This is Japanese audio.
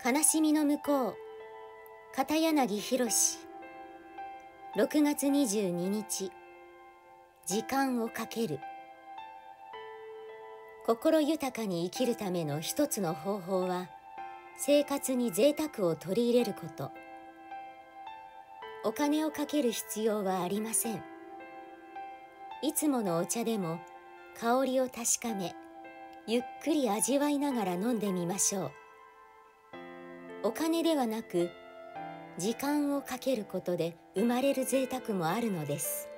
悲しみの向こう、片柳宏。6月22日、時間をかける。心豊かに生きるための一つの方法は、生活に贅沢を取り入れること。お金をかける必要はありません。いつものお茶でも香りを確かめ、ゆっくり味わいながら飲んでみましょう。お金ではなく、時間をかけることで生まれる贅沢もあるのです。